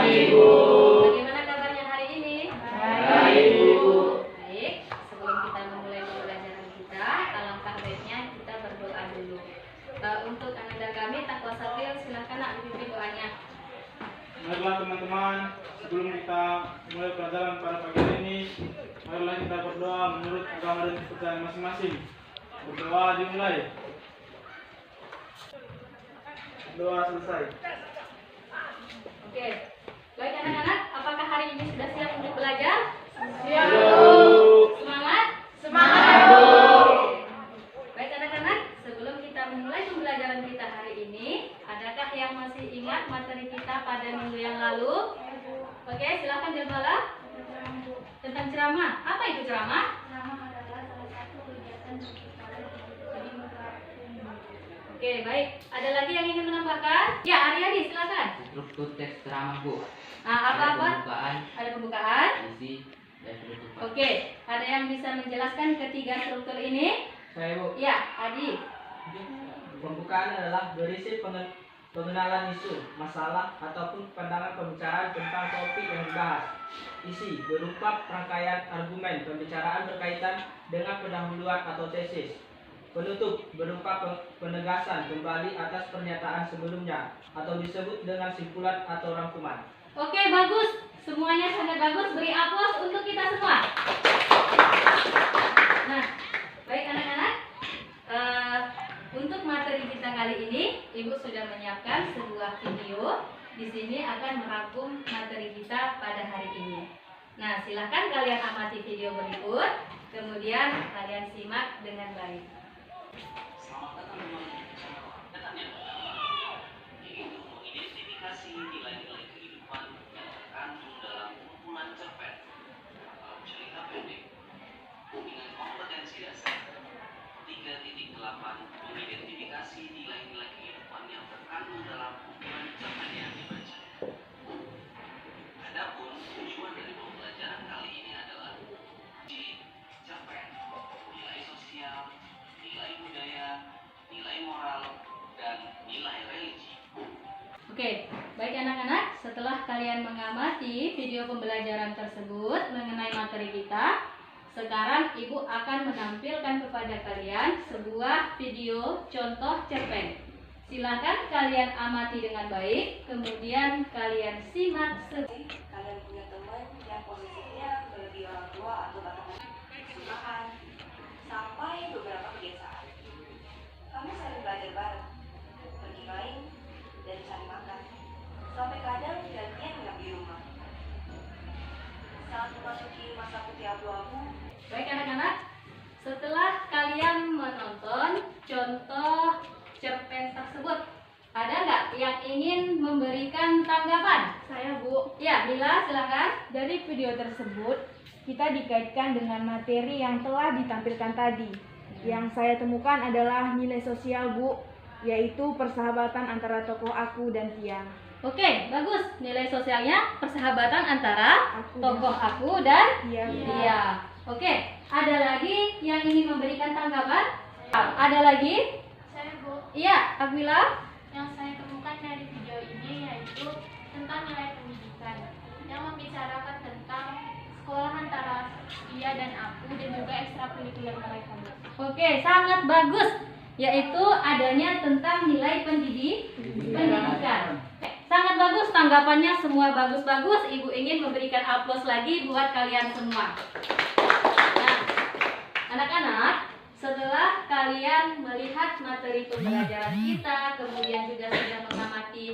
Ibu. Bagaimana kabarnya hari ini? Baik, Bu. Baik, sebelum kita memulai pembelajaran kita, alangkah baiknya kita berdoa dulu. Untuk ananda kami, Takwa Satil, silakan nak dipimpin doanya. Marilah teman-teman, sebelum kita mulai pelajaran pada pagi hari ini, marilah kita berdoa menurut agama dan kepercayaan masing-masing. Berdoa dimulai. Doa selesai. Oke, baik anak-anak, apakah hari ini sudah siap untuk belajar? Siap. Semangat? Semangat, Bu. Baik anak-anak, sebelum kita memulai pembelajaran kita hari ini, adakah yang masih ingat materi kita pada minggu yang lalu? Oke, silakan Jabala. Tentang ceramah. Apa itu ceramah? Oke, baik. Ada lagi yang ingin menambahkan? Ya, Aryadi, silakan. Struktur teks ceramah, Bu. Nah, apa-apa? Pembukaan, Ada pembukaan. isi, dan penutupan. Oke, ada yang bisa menjelaskan ketiga struktur ini? Saya, Bu. Ya, Adi. Pembukaan adalah berisi pengenalan isu, masalah, ataupun pandangan pembicaraan tentang topik yang dibahas. Isi berupa rangkaian argumen pembicaraan berkaitan dengan pendahuluan atau tesis. Penutup berupa penegasan kembali atas pernyataan sebelumnya atau disebut dengan simpulan atau rangkuman. Oke, bagus. Semuanya sangat bagus. Beri aplaus untuk kita semua. Nah, baik anak-anak. Untuk materi kita kali ini, Ibu sudah menyiapkan sebuah video. Di sini akan merangkum materi kita pada hari ini. Nah, silahkan kalian amati video berikut. Kemudian kalian simak dengan baik. Selamat datang kembali bersama yang yaitu mengidentifikasi nilai-nilai kehidupan yang terkandung dalam kumpulan cerpen atau cerita pendek dengan kompetensi dasar 3.8 mengidentifikasi nilai-nilai kehidupan yang terkandung dalam kumpulan cerpen yang dibaca. Adapun tujuan dari pembelajaran kali ini adalah uji cerpen, nilai sosial, nilai budaya, nilai moral, dan nilai religi. Oke, baik anak-anak, setelah kalian mengamati video pembelajaran tersebut mengenai materi kita, sekarang Ibu akan menampilkan kepada kalian sebuah video contoh cerpen. Silakan kalian amati dengan baik, kemudian kalian simak. Kalian punya teman yang posisinya melebihi orang tua atau bahkan kesusahan sampai beberapa kebiasaan. Kami sering belajar bareng, pergi main, dan cari makan. Sampai kadang gantian menginap di rumah. Saat memasuki masa putih abu-abu, Baik anak-anak, setelah kalian menonton contoh cerpen tersebut, ada nggak yang ingin memberikan tanggapan? Saya, Bu. Ya, Mila, silakan. Dari video tersebut, kita dikaitkan dengan materi yang telah ditampilkan tadi. Yang saya temukan adalah nilai sosial, Bu, yaitu persahabatan antara tokoh aku dan Tia. Oke, bagus. Nilai sosialnya persahabatan antara Aku tokoh aku dan Tia. dia. Oke, ada lagi yang ingin memberikan tanggapan? Ada lagi? Saya, Bu, Iya, Akmila. yang saya temukan dari video ini yaitu tentang nilai pendidikan yang membicarakan tentang sekolah antara dia dan aku dan juga ekstrakurikuler mereka, Bu. Oke, sangat bagus. Yaitu adanya tentang nilai pendidikan. Sangat bagus tanggapannya, semua bagus-bagus. Ibu ingin memberikan aplaus lagi buat kalian semua. Nah, anak-anak, setelah kalian melihat materi pembelajaran kita, kemudian juga sudah mengamati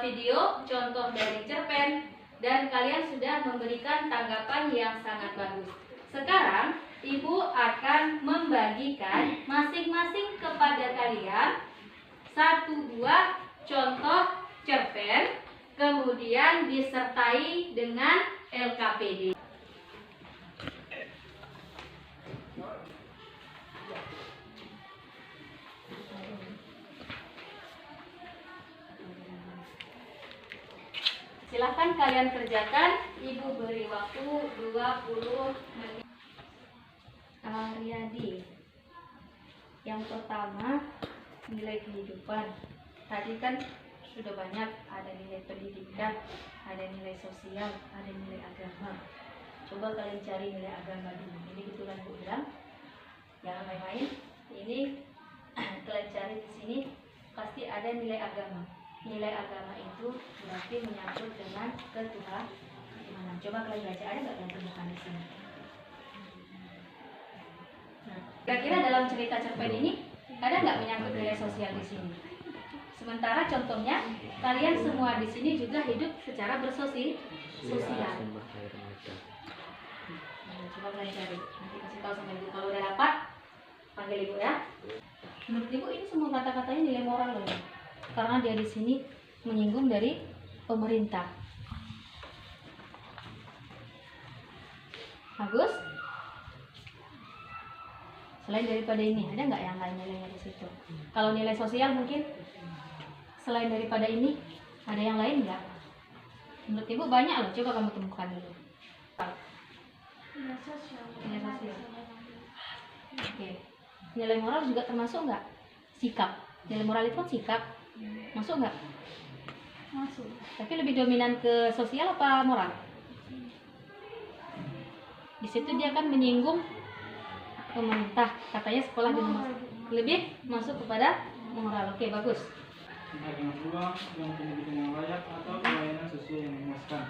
video contoh dari cerpen, dan kalian sudah memberikan tanggapan yang sangat bagus. Sekarang Ibu akan membagikan masing-masing kepada kalian satu buah contoh cerpen, kemudian disertai dengan LKPD. Silahkan kalian kerjakan. Ibu beri waktu 20 menit. Aryadi. Yang pertama, nilai kehidupan. Tadi kan sudah banyak, ada nilai pendidikan, ada nilai sosial, ada nilai agama. Coba kalian cari nilai agama dulu. Ini kebetulan Bu bilang, jangan main-main. Ini kalian cari di sini pasti ada nilai agama. Nilai agama itu berarti menyangkut dengan ketuhanan. Coba kalian baca, ada nggak yang temukan di sini? Nah, kira-kira dalam cerita cerpen ini ada nggak menyangkut nilai sosial di sini? Sementara contohnya kalian semua di sini juga hidup secara bersosial. Nah, coba kalian cari. Nanti kasih tahu sama ibu kalau udah dapat, panggil ibu ya. Menurut ibu ini semua kata-katanya nilai moral loh ya? Karena dia di sini menyinggung dari pemerintah. Bagus. Selain daripada ini, ada nggak yang lain nilainya di situ? Kalau nilai sosial mungkin selain daripada ini, ada yang lain nggak? Menurut ibu banyak loh. Coba kamu temukan dulu. Nilai sosial. Nilai sosial. Oke. Nilai moral juga termasuk nggak? Sikap. Nilai moral itu kan sikap. Masuk nggak? Masuk. Tapi lebih dominan ke sosial apa moral? Di situ dia kan menyinggung pemerintah, katanya sekolah lebih masuk kepada moral. Oke, bagus. Yang kedua, yang pendidikan yang layak atau pelayanan sesuai yang memuaskan.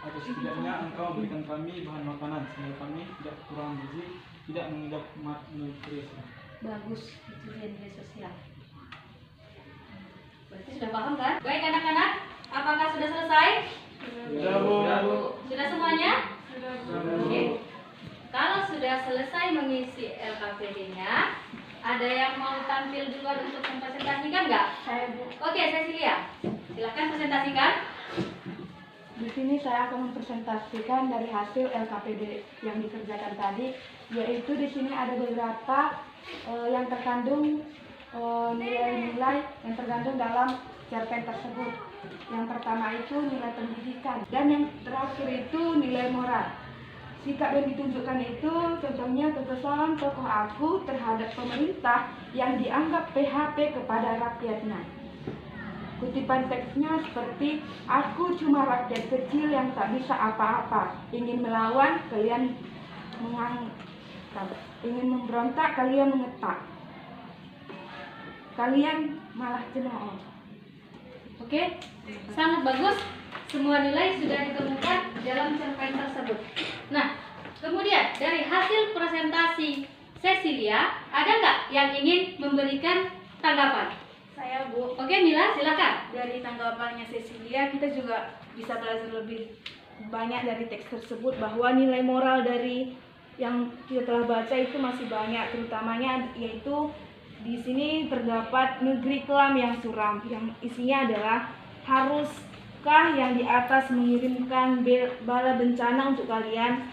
Atau setidaknya engkau berikan kami bahan makanan sehingga kami tidak kurang gizi, tidak mengidap malnutrisi. Bagus, itu dia nilai sosial. Berarti sudah paham kan? Baik anak-anak, apakah sudah selesai? Sudah, Bu. Sudah semuanya? Sudah. Oke. Kalau sudah selesai mengisi LKPD-nya, ada yang mau tampil duluan untuk mempresentasikan nggak? Saya Bu. Oke, Cecilia. Silakan presentasikan. Di sini saya akan mempresentasikan dari hasil LKPD yang dikerjakan tadi, yaitu di sini ada beberapa yang terkandung nilai-nilai yang terkandung dalam cerpen tersebut. Yang pertama itu nilai pendidikan, dan yang terakhir itu nilai moral. Sikap yang ditunjukkan itu contohnya kekesalan tokoh aku terhadap pemerintah yang dianggap PHP kepada rakyatnya. Kutipan teksnya seperti, aku cuma rakyat kecil yang tak bisa apa-apa, ingin melawan kalian ingin memberontak kalian mengetak, kalian malah cemooh. Oke, sangat bagus. Semua nilai sudah ditemukan dalam cerpen tersebut. Nah, kemudian dari hasil presentasi Cecilia, ada nggak yang ingin memberikan tanggapan? Saya Bu. Oke, Mila, silakan. Dari tanggapannya Cecilia, kita juga bisa belajar lebih banyak dari teks tersebut bahwa nilai moral dari yang kita telah baca itu masih banyak, terutamanya yaitu di sini terdapat negeri kelam yang suram, yang isinya adalah haruskah yang di atas mengirimkan bala bencana untuk kalian,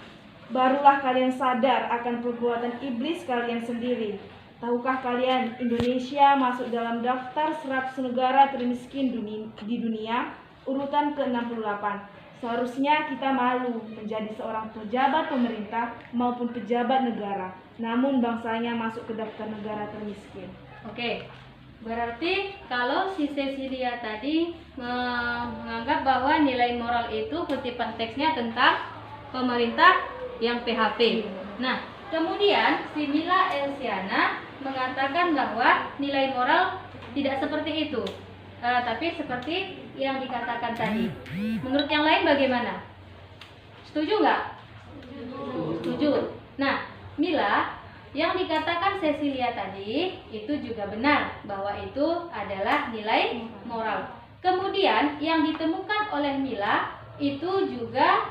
barulah kalian sadar akan perbuatan iblis kalian sendiri. Tahukah kalian, Indonesia masuk dalam daftar 100 negara termiskin di dunia, urutan ke-68. Seharusnya kita malu menjadi seorang pejabat pemerintah maupun pejabat negara, namun bangsanya masuk ke daftar negara termiskin. Oke, berarti kalau si Cecilia tadi menganggap bahwa nilai moral itu kutipan teksnya tentang pemerintah yang PHP. Nah, kemudian si Mila Elsiana mengatakan bahwa nilai moral tidak seperti itu, tapi seperti yang dikatakan tadi. Menurut yang lain bagaimana? Setuju nggak? Setuju. Nah, Mila, yang dikatakan Cecilia tadi itu juga benar bahwa itu adalah nilai moral. Kemudian yang ditemukan oleh Mila itu juga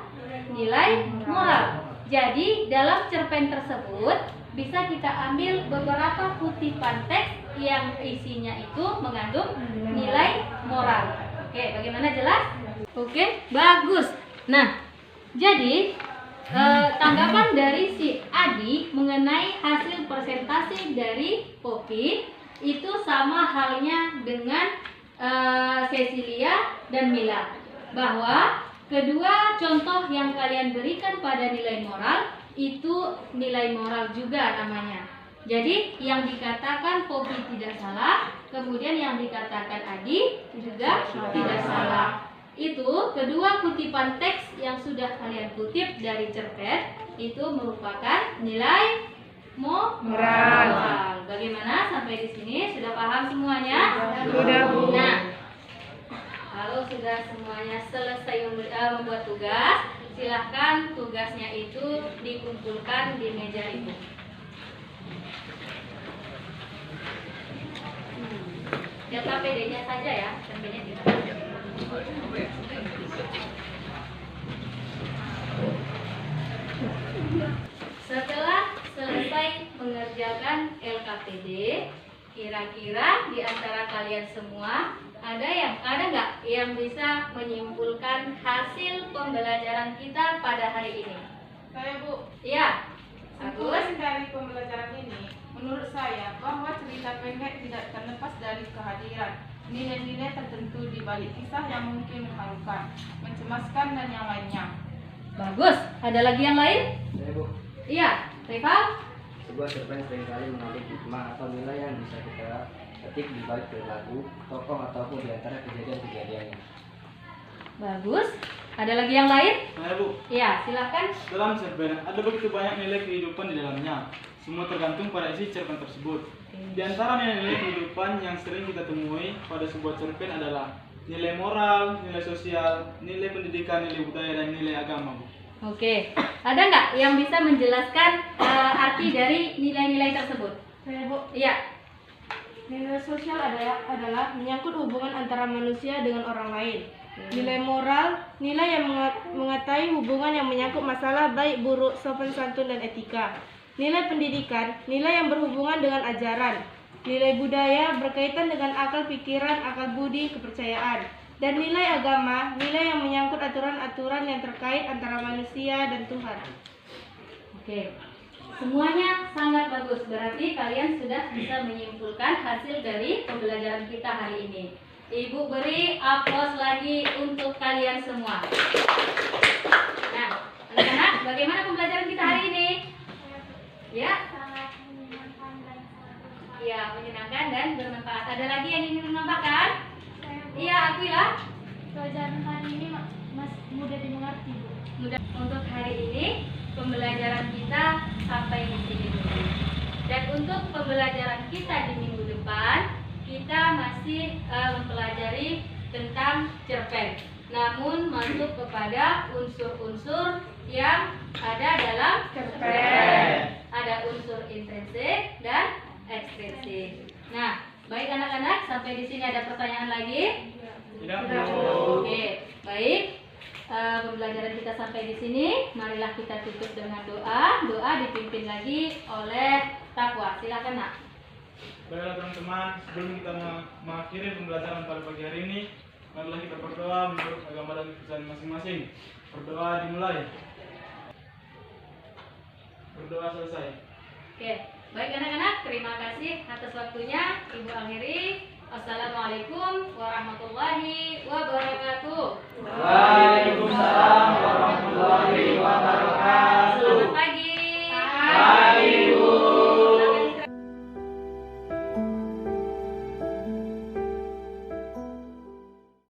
nilai moral. Jadi dalam cerpen tersebut bisa kita ambil beberapa kutipan teks yang isinya itu mengandung nilai moral. Oke, bagaimana, jelas? Oke, bagus. Nah, jadi tanggapan dari si Adi mengenai hasil presentasi dari Poppy itu sama halnya dengan Cecilia dan Mila, bahwa kedua contoh yang kalian berikan pada nilai moral itu nilai moral juga namanya. Jadi yang dikatakan Poppy tidak salah, kemudian yang dikatakan Adi juga tidak salah. Itu kedua kutipan teks yang sudah kalian kutip dari cerpen itu merupakan nilai moral. Bagaimana sampai di sini sudah paham semuanya? Sudah, Bu. Nah, kalau sudah semuanya selesai membuat tugas, silahkan tugasnya itu dikumpulkan di meja ibu. LKPD-nya saja ya, cerpennya tidak. Setelah selesai mengerjakan LKPD, kira-kira di antara kalian semua ada nggak yang bisa menyimpulkan hasil pembelajaran kita pada hari ini? Saya, Bu. Iya, Kesimpulan Agus. dari pembelajaran ini, menurut saya bahwa cerita pendek tidak terlepas dari kehadiran nilai-nilai tertentu di balik kisah yang mungkin mengharukan, mencemaskan, dan yang lainnya. Bagus. Ada lagi yang lain? Saya, Bu. Iya, Rival. Sebuah cerpen seringkali mengandung hikmah atau nilai yang bisa kita ketik di balik perilaku, tokoh, ataupun di antara kejadian-kejadiannya. Bagus. Ada lagi yang lain? Saya, Bu. Iya, silakan. Dalam cerpen ada begitu banyak nilai kehidupan di dalamnya. Semua tergantung pada isi cerpen tersebut. Di antara nilai kehidupan yang sering kita temui pada sebuah cerpen adalah nilai moral, nilai sosial, nilai pendidikan, nilai budaya, dan nilai agama, Bu. Oke. Ada nggak yang bisa menjelaskan arti dari nilai-nilai tersebut? Saya, Bu. Iya. Nilai sosial adalah menyangkut hubungan antara manusia dengan orang lain. Nilai moral, nilai yang mengatai hubungan yang menyangkut masalah baik buruk, sopan santun, dan etika. Nilai pendidikan, nilai yang berhubungan dengan ajaran. Nilai budaya berkaitan dengan akal pikiran, akal budi, kepercayaan. Dan nilai agama, nilai yang menyangkut aturan-aturan yang terkait antara manusia dan Tuhan. Oke. Semuanya sangat bagus. Berarti kalian sudah bisa menyimpulkan hasil dari pembelajaran kita hari ini. Ibu beri aplaus lagi untuk kalian semua. Nah, anak-anak, bagaimana pembelajaran kita hari ini? Ya, Sangat menyenangkan dan sangat ya menyenangkan dan bermanfaat. Ada lagi yang ingin menambahkan? Iya, Aquila. pelajaran kali ini mudah dimengerti, Bu. Mudah. Untuk hari ini pembelajaran kita sampai di sini dulu. Dan untuk pembelajaran kita di minggu depan, kita masih mempelajari tentang cerpen. Namun masuk kepada unsur-unsur yang ada dalam cerpen. Ada unsur intrinsik dan ekstrinsik. Nah, baik anak-anak, sampai di sini ada pertanyaan lagi? Tidak, Bu. Oke, baik. Pembelajaran kita sampai di sini. Marilah kita tutup dengan doa. Doa dipimpin lagi oleh Takwa. Silakan, Nak. Baiklah teman-teman, sebelum kita mengakhiri pembelajaran pada pagi hari ini, marilah kita berdoa menurut agama dan kepercayaan masing-masing. Berdoa dimulai. Berdoa selesai. Oke, baik anak-anak, terima kasih atas waktunya. Ibu akhiri. Wassalamualaikum warahmatullahi wabarakatuh.